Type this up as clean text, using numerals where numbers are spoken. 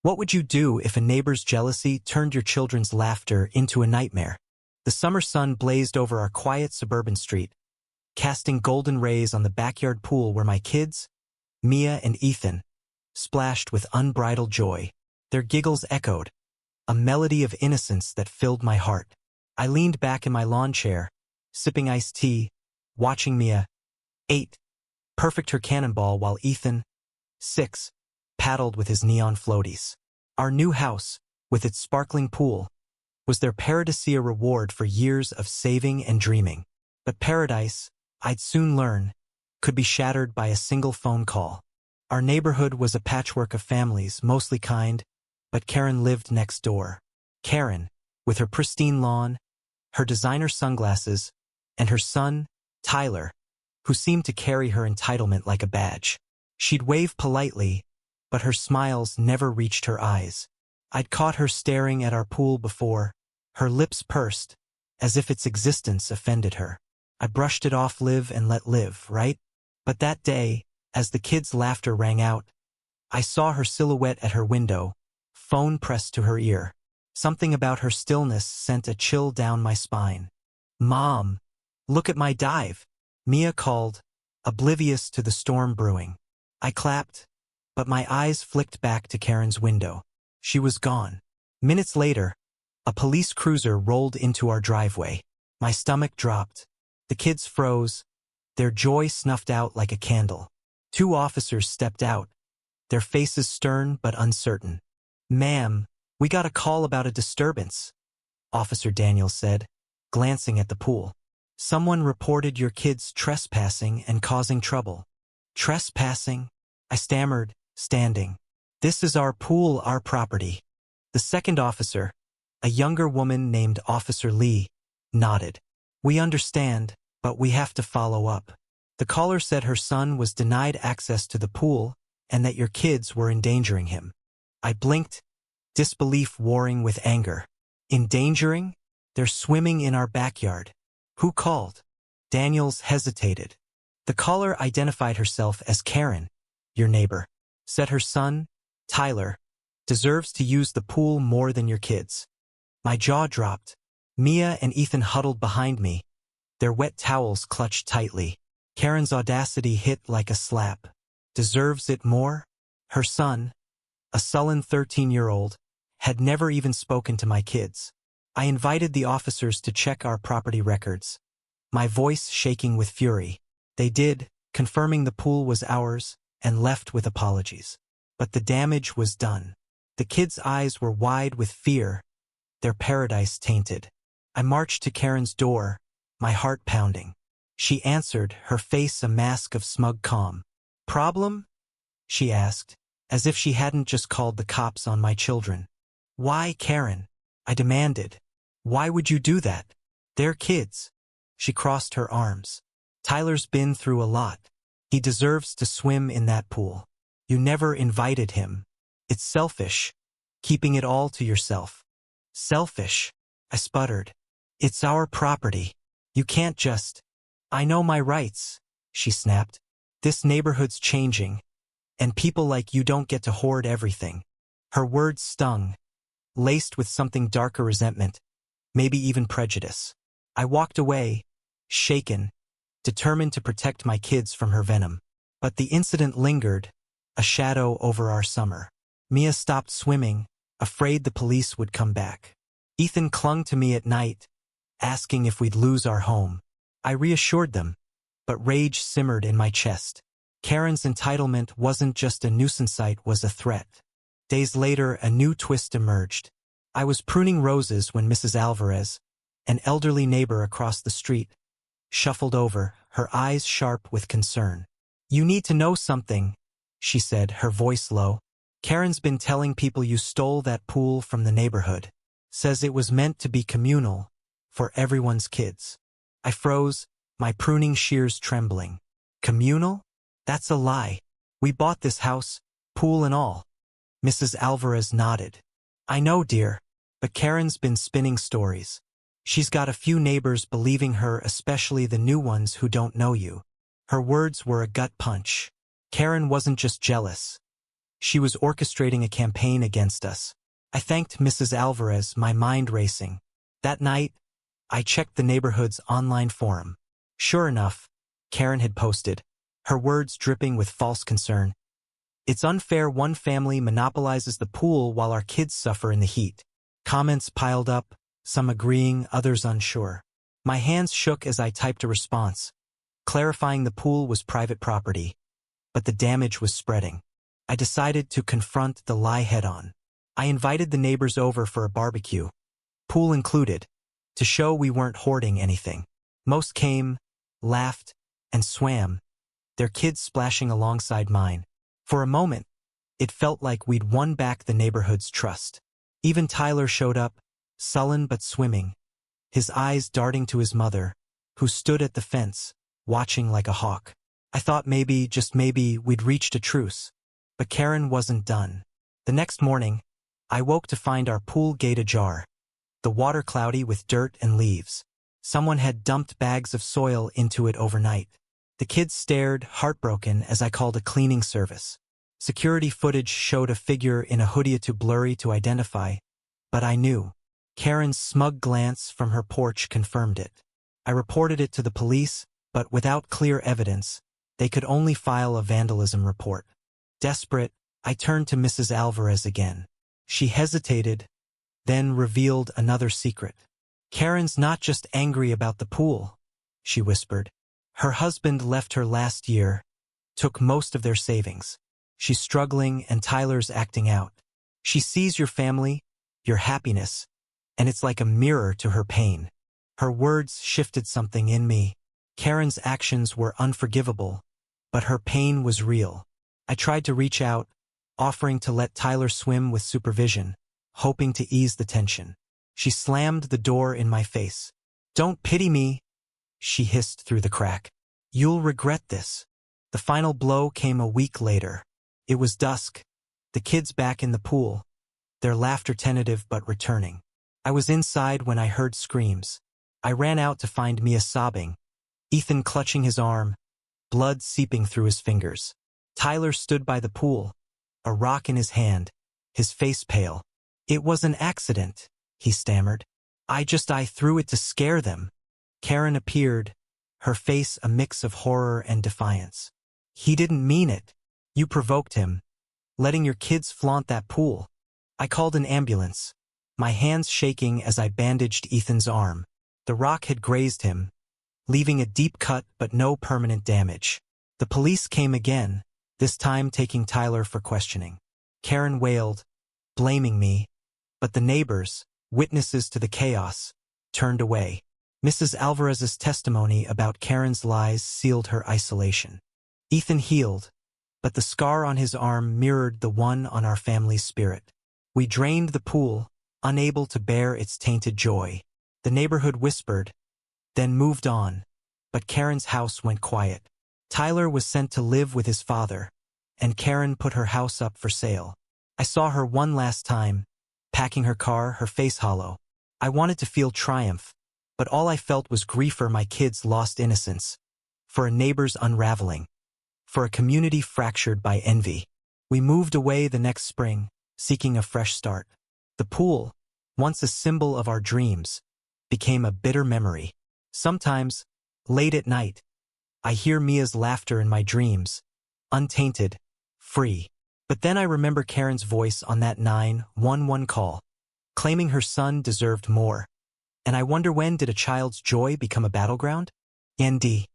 What would you do if a neighbor's jealousy turned your children's laughter into a nightmare? The summer sun blazed over our quiet suburban street, casting golden rays on the backyard pool where my kids, Mia and Ethan, splashed with unbridled joy. Their giggles echoed, a melody of innocence that filled my heart. I leaned back in my lawn chair, sipping iced tea, watching Mia, 8, perfect her cannonball while Ethan, 6, paddled with his neon floaties. Our new house, with its sparkling pool, was their paradisia reward for years of saving and dreaming. But paradise, I'd soon learn, could be shattered by a single phone call. Our neighborhood was a patchwork of families, mostly kind, but Karen lived next door. Karen, with her pristine lawn, her designer sunglasses, and her son, Tyler, who seemed to carry her entitlement like a badge. She'd wave politely, but her smiles never reached her eyes. I'd caught her staring at our pool before, her lips pursed, as if its existence offended her. I brushed it off, live and let live, right? But that day, as the kids' laughter rang out, I saw her silhouette at her window, phone pressed to her ear. Something about her stillness sent a chill down my spine. "Mom, look at my dive," Mia called, oblivious to the storm brewing. I clapped, but my eyes flicked back to Karen's window. She was gone. Minutes later, a police cruiser rolled into our driveway. My stomach dropped. The kids froze, their joy snuffed out like a candle. 2 officers stepped out, their faces stern but uncertain. "Ma'am, we got a call about a disturbance," Officer Daniels said, glancing at the pool. "Someone reported your kids trespassing and causing trouble." "Trespassing?" I stammered, standing. "This is our pool, our property." The second officer, a younger woman named Officer Lee, nodded. "We understand, but we have to follow up. The caller said her son was denied access to the pool and that your kids were endangering him." I blinked, disbelief warring with anger. "Endangering? They're swimming in our backyard." "Who called?" Daniels hesitated. "The caller identified herself as Karen, your neighbor. Said her son, Tyler, deserves to use the pool more than your kids." My jaw dropped. Mia and Ethan huddled behind me, their wet towels clutched tightly. Karen's audacity hit like a slap. Deserves it more? Her son, a sullen 13-year-old, had never even spoken to my kids. I invited the officers to check our property records, my voice shaking with fury. They did, confirming the pool was ours, and left with apologies. But the damage was done. The kids' eyes were wide with fear, their paradise tainted. I marched to Karen's door, my heart pounding. She answered, her face a mask of smug calm. "Problem?" she asked, as if she hadn't just called the cops on my children. "Why, Karen?" I demanded. "Why would you do that? They're kids." She crossed her arms. "Tyler's been through a lot. He deserves to swim in that pool. You never invited him. It's selfish, keeping it all to yourself." "Selfish?" I sputtered. "It's our property. You can't just—" "I know my rights," she snapped. "This neighborhood's changing, and people like you don't get to hoard everything." Her words stung, laced with something darker, resentment, maybe even prejudice. I walked away, shaken, determined to protect my kids from her venom. But the incident lingered, a shadow over our summer. Mia stopped swimming, afraid the police would come back. Ethan clung to me at night, asking if we'd lose our home. I reassured them, but rage simmered in my chest. Karen's entitlement wasn't just a nuisance site, was a threat. Days later, a new twist emerged. I was pruning roses when Mrs. Alvarez, an elderly neighbor across the street, shuffled over, her eyes sharp with concern. "You need to know something," she said, her voice low. "Karen's been telling people you stole that pool from the neighborhood. Says it was meant to be communal, for everyone's kids." I froze, my pruning shears trembling. "Communal? That's a lie. We bought this house, pool and all." Mrs. Alvarez nodded. "I know, dear, but Karen's been spinning stories. She's got a few neighbors believing her, especially the new ones who don't know you." Her words were a gut punch. Karen wasn't just jealous. She was orchestrating a campaign against us. I thanked Mrs. Alvarez, my mind racing. That night, I checked the neighborhood's online forum. Sure enough, Karen had posted, her words dripping with false concern. It's unfair one family monopolizes the pool while our kids suffer in the heat. Comments piled up, some agreeing, others unsure. My hands shook as I typed a response, clarifying the pool was private property. But the damage was spreading. I decided to confront the lie head-on. I invited the neighbors over for a barbecue, pool included, to show we weren't hoarding anything. Most came, laughed, and swam, their kids splashing alongside mine. For a moment, it felt like we'd won back the neighborhood's trust. Even Tyler showed up, sullen but swimming, his eyes darting to his mother, who stood at the fence, watching like a hawk. I thought maybe, just maybe, we'd reached a truce. But Karen wasn't done. The next morning, I woke to find our pool gate ajar, the water cloudy with dirt and leaves. Someone had dumped bags of soil into it overnight. The kids stared, heartbroken, as I called a cleaning service. Security footage showed a figure in a hoodie too blurry to identify, but I knew. Karen's smug glance from her porch confirmed it. I reported it to the police, but without clear evidence, they could only file a vandalism report. Desperate, I turned to Mrs. Alvarez again. She hesitated, then revealed another secret. Karen's not just angry about the pool, she whispered. Her husband left her last year, took most of their savings. She's struggling and Tyler's acting out. She sees your family, your happiness, and it's like a mirror to her pain. Her words shifted something in me. Karen's actions were unforgivable, but her pain was real. I tried to reach out, offering to let Tyler swim with supervision, hoping to ease the tension. She slammed the door in my face. "Don't pity me," she hissed through the crack. "You'll regret this." The final blow came a week later. It was dusk, the kids back in the pool, their laughter tentative but returning. I was inside when I heard screams. I ran out to find Mia sobbing, Ethan clutching his arm, blood seeping through his fingers. Tyler stood by the pool, a rock in his hand, his face pale. "It was an accident," he stammered. I threw it to scare them." Karen appeared, her face a mix of horror and defiance. "He didn't mean it. You provoked him, letting your kids flaunt that pool." I called an ambulance, my hands shaking as I bandaged Ethan's arm. The rock had grazed him, leaving a deep cut but no permanent damage. The police came again, this time taking Tyler for questioning. Karen wailed, blaming me, but the neighbors, witnesses to the chaos, turned away. Mrs. Alvarez's testimony about Karen's lies sealed her isolation. Ethan healed, but the scar on his arm mirrored the one on our family's spirit. We drained the pool, unable to bear its tainted joy. The neighborhood whispered, then moved on, but Karen's house went quiet. Tyler was sent to live with his father, and Karen put her house up for sale. I saw her one last time, packing her car, her face hollow. I wanted to feel triumph, but all I felt was grief for my kids' lost innocence, for a neighbor's unraveling, for a community fractured by envy. We moved away the next spring, seeking a fresh start. The pool, once a symbol of our dreams, became a bitter memory. Sometimes, late at night, I hear Mia's laughter in my dreams, untainted, free. But then I remember Karen's voice on that 911 call, claiming her son deserved more. And I wonder, when did a child's joy become a battleground? ND.